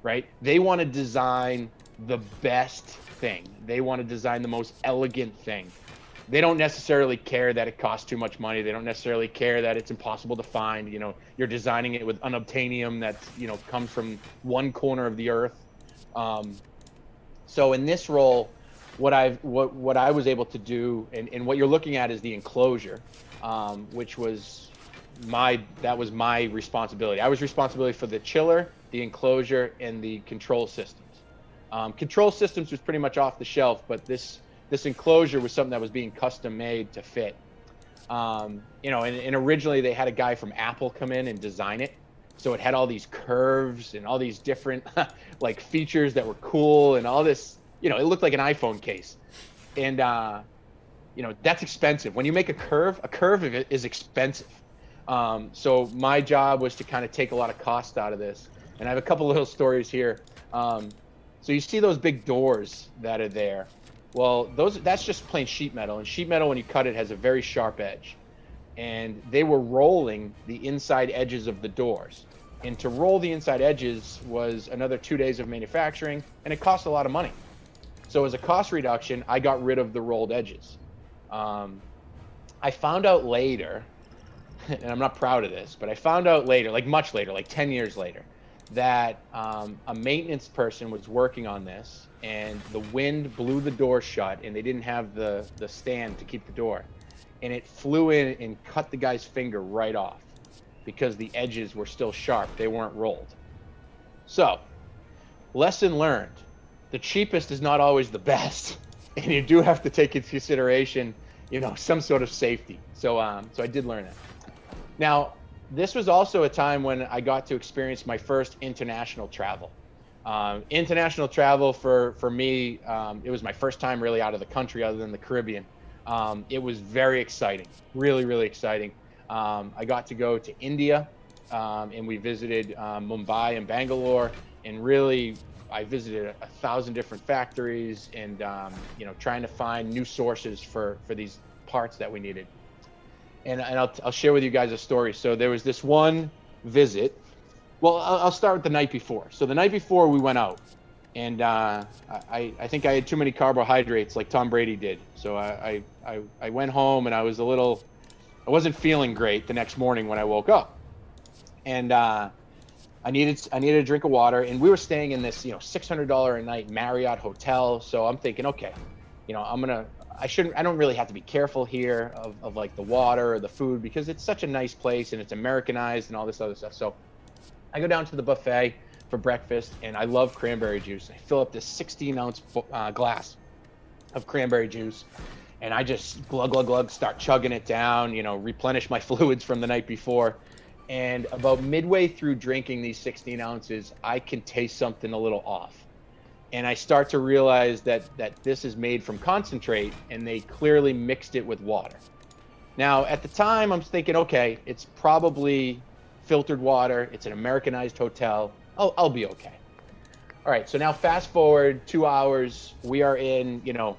right? They want to design the best thing. They want to design the most elegant thing. They don't necessarily care that it costs too much money. They don't necessarily care that it's impossible to find. You know, you're designing it with unobtainium that's, you know, comes from one corner of the earth. Um, so in this role, what I was able to do, and what you're looking at is the enclosure, which was that was my responsibility. I was responsibility for the chiller, the enclosure, and the control systems. Control systems was pretty much off the shelf, but this enclosure was something that was being custom made to fit. You know, and originally they had a guy from Apple come in and design it. So it had all these curves and all these different like features that were cool and all this, you know, it looked like an iPhone case. And, you know, that's expensive. When you make a curve is expensive. So my job was to kind of take a lot of cost out of this. And I have a couple little stories here. So you see those big doors that are there. Well, that's just plain sheet metal. And sheet metal, when you cut it, has a very sharp edge. And they were rolling the inside edges of the doors. And to roll the inside edges was another 2 days of manufacturing, and it cost a lot of money. So as a cost reduction, I got rid of the rolled edges. I found out later, and I'm not proud of this, but I found out later, like much later, like 10 years later, that a maintenance person was working on this, and the wind blew the door shut, and they didn't have the stand to keep the door. And it flew in and cut the guy's finger right off because the edges were still sharp. They weren't rolled. So, lesson learned. The cheapest is not always the best. And you do have to take into consideration, you know, some sort of safety. So I did learn that. Now, this was also a time when I got to experience my first international travel. International travel for me, it was my first time really out of the country other than the Caribbean. It was very exciting, really, really exciting. I got to go to India, and we visited Mumbai and Bangalore, and really I visited 1,000 different factories and, you know, trying to find new sources for these parts that we needed. And I'll share with you guys a story. So there was this one visit. Well, I'll start with the night before. So the night before we went out, and I think I had too many carbohydrates like Tom Brady did. So I went home and I wasn't feeling great the next morning when I woke up. And I needed a drink of water, and we were staying in this, you know, $600 a night Marriott hotel. So I'm thinking, okay, you know, I don't really have to be careful here of like the water or the food because it's such a nice place and it's Americanized and all this other stuff. So I go down to the buffet for breakfast, and I love cranberry juice. I fill up this 16-ounce glass of cranberry juice, and I just glug, glug, glug, start chugging it down, you know, replenish my fluids from the night before. And about midway through drinking these 16 ounces, I can taste something a little off. And I start to realize that this is made from concentrate, and they clearly mixed it with water. Now, at the time, I'm thinking, okay, it's probably filtered water. It's an Americanized hotel. I'll be okay. All right, so now fast forward 2 hours. We are in, you know,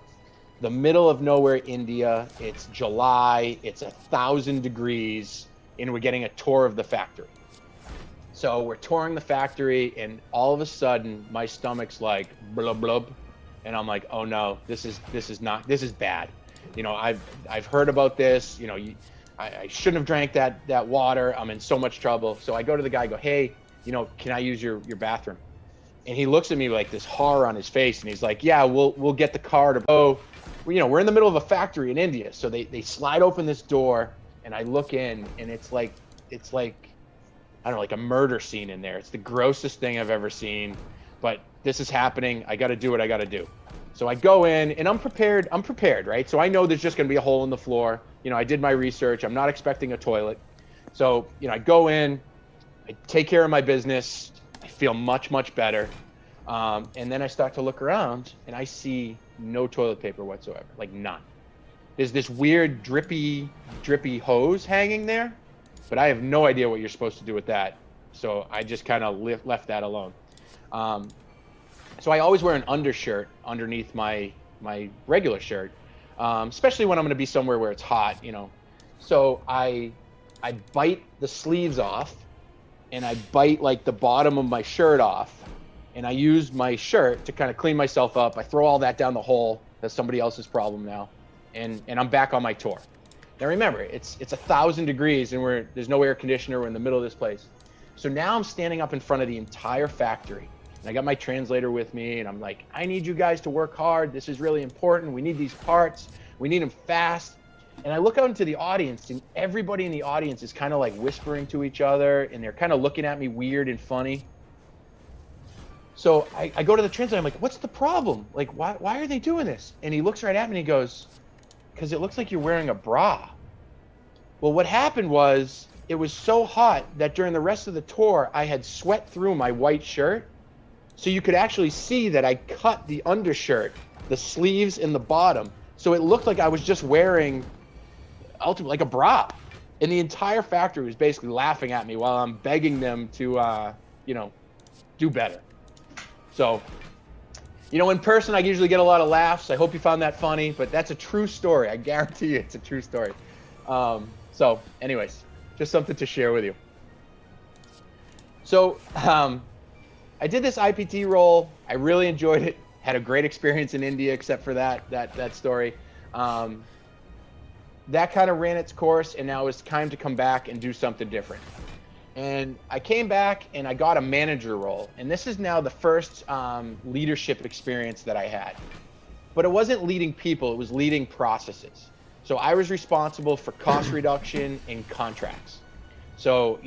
the middle of nowhere, India. It's July. It's 1,000 degrees, and we're getting a tour of the factory. So we're touring the factory, and all of a sudden, my stomach's like blub blub, and I'm like, oh no, this is bad. You know, I've heard about this. You know, I shouldn't have drank that water. I'm in so much trouble. So I go to the guy, go, hey, you know, can I use your bathroom? And he looks at me like this horror on his face, and he's like, yeah, we'll get the car to go. You know, we're in the middle of a factory in India, so they slide open this door, and I look in, and it's like I don't know, like a murder scene in there. It's the grossest thing I've ever seen, but this is happening. I got to do what I got to do. So I go in, and I'm prepared, right? So I know there's just going to be a hole in the floor. You know, I did my research. I'm not expecting a toilet. So, you know, I go in, I take care of my business. I feel much, much better. And then I start to look around, and I see no toilet paper whatsoever, like none. There's this weird drippy hose hanging there, but I have no idea what you're supposed to do with that. So I just kind of left that alone. So I always wear an undershirt underneath my regular shirt, especially when I'm going to be somewhere where it's hot, you know. So I bite the sleeves off, and I bite like the bottom of my shirt off, and I use my shirt to kind of clean myself up. I throw all that down the hole. That's somebody else's problem now, and I'm back on my tour. Now remember, it's 1,000 degrees, and there's no air conditioner. We're in the middle of this place. So now I'm standing up in front of the entire factory, and I got my translator with me, and I'm like, I need you guys to work hard. This is really important. We need these parts. We need them fast. And I look out into the audience, and everybody in the audience is kind of like whispering to each other, and they're kind of looking at me weird and funny. So I go to the translator. I'm like, what's the problem? Like, why are they doing this? And he looks right at me and he goes, because it looks like you're wearing a bra. Well, what happened was, it was so hot that during the rest of the tour, I had sweat through my white shirt. So you could actually see that I cut the undershirt, the sleeves and the bottom. So it looked like I was just wearing ultimately like a bra. And the entire factory was basically laughing at me while I'm begging them to, do better. So, in person, I usually get a lot of laughs. I hope you found that funny, but that's a true story. I guarantee you it's a true story. So anyways, just something to share with you. So I did this IPT role. I really enjoyed it. Had a great experience in India, except for that story. That kind of ran its course, and now it's time to come back and do something different. And I came back and I got a manager role. And this is now the first leadership experience that I had. But it wasn't leading people, it was leading processes. So I was responsible for cost reduction in contracts. So,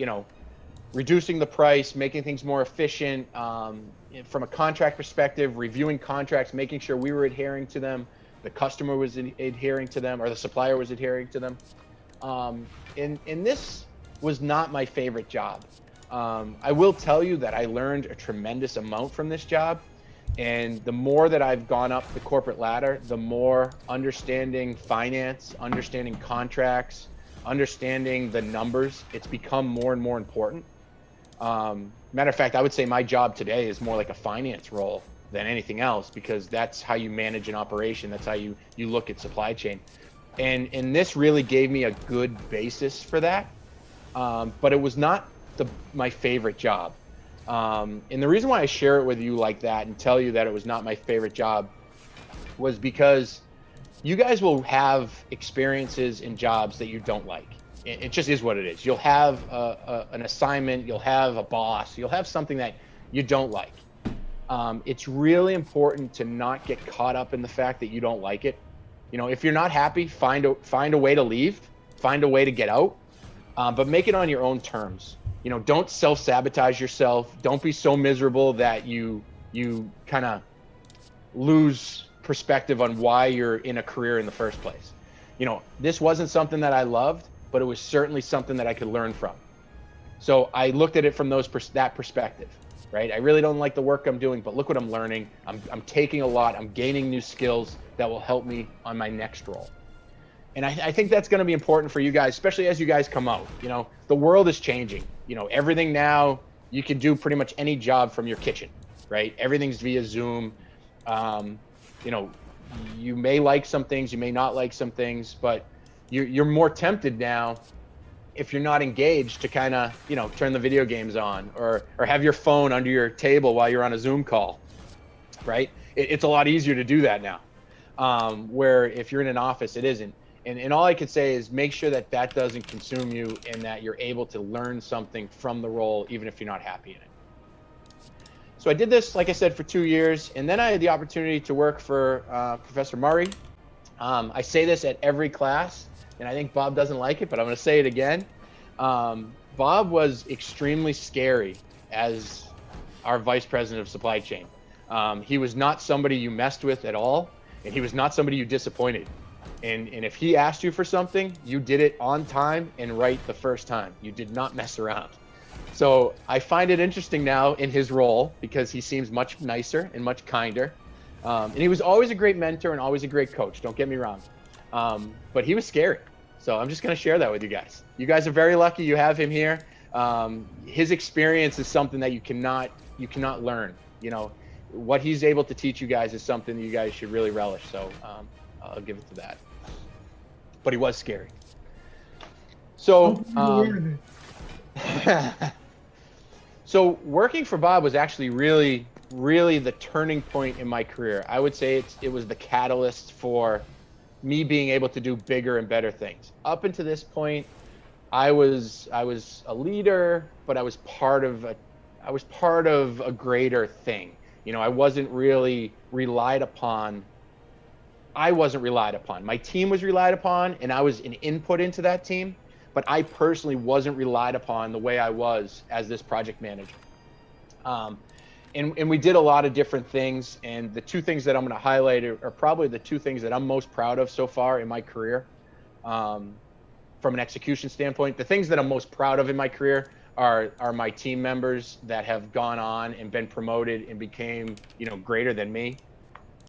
reducing the price, making things more efficient, from a contract perspective, reviewing contracts, making sure we were adhering to them, the customer was adhering to them, or the supplier was adhering to them. And this was not my favorite job. I will tell you that I learned a tremendous amount from this job. And the more that I've gone up the corporate ladder, the more understanding finance, understanding contracts, understanding the numbers, it's become more and more important. Matter of fact, I would say my job today is more like a finance role than anything else, because that's how you manage an operation. That's how you look at supply chain. And this really gave me a good basis for that. But it was not my favorite job. And the reason why I share it with you like that and tell you that it was not my favorite job was because you guys will have experiences in jobs that you don't like. It just is what it is. You'll have an assignment, you'll have a boss, you'll have something that you don't like. It's really important to not get caught up in the fact that you don't like it. If you're not happy, find a way to leave, find a way to get out, but make it on your own terms. Don't self-sabotage yourself. Don't be so miserable that you kind of lose perspective on why you're in a career in the first place. This wasn't something that I loved, but it was certainly something that I could learn from. So I looked at it from that perspective, right? I really don't like the work I'm doing, but look what I'm learning. I'm taking a lot. I'm gaining new skills that will help me on my next role. And I think that's going to be important for you guys, especially as you guys come out. The world is changing. Everything now, you can do pretty much any job from your kitchen, right? Everything's via Zoom. You may like some things, you may not like some things, but you're more tempted now, if you're not engaged, to kind of, turn the video games on or have your phone under your table while you're on a Zoom call, right? It's a lot easier to do that now, where if you're in an office, it isn't. And all I could say is make sure that doesn't consume you, and that you're able to learn something from the role, even if you're not happy in it. So I did this, like I said, for 2 years, and then I had the opportunity to work for Professor Murray. I say this at every class, and I think Bob doesn't like it, but I'm going to say it again. Bob was extremely scary as our vice president of supply chain. He was not somebody you messed with at all, and he was not somebody you disappointed. And if he asked you for something, you did it on time and right the first time. You did not mess around. So I find it interesting now in his role, because he seems much nicer and much kinder. And he was always a great mentor and always a great coach, don't get me wrong. But he was scary. So I'm just going to share that with you guys. You guys are very lucky you have him here. His experience is something that you cannot learn. What he's able to teach you guys is something that you guys should really relish. So I'll give it to that. But he was scary. So, so working for Bob was actually really really the turning point in my career. I would say it was the catalyst for me being able to do bigger and better things. Up until this point, I was a leader, but I was part of a greater thing. You know, I wasn't relied upon. My team was relied upon, and I was an input into that team, but I personally wasn't relied upon the way I was as this project manager. Um, and we did a lot of different things. And the two things that I'm going to highlight are probably the two things that I'm most proud of so far in my career. Um, from an execution standpoint, the things that I'm most proud of in my career are my team members that have gone on and been promoted and became, you know, greater than me.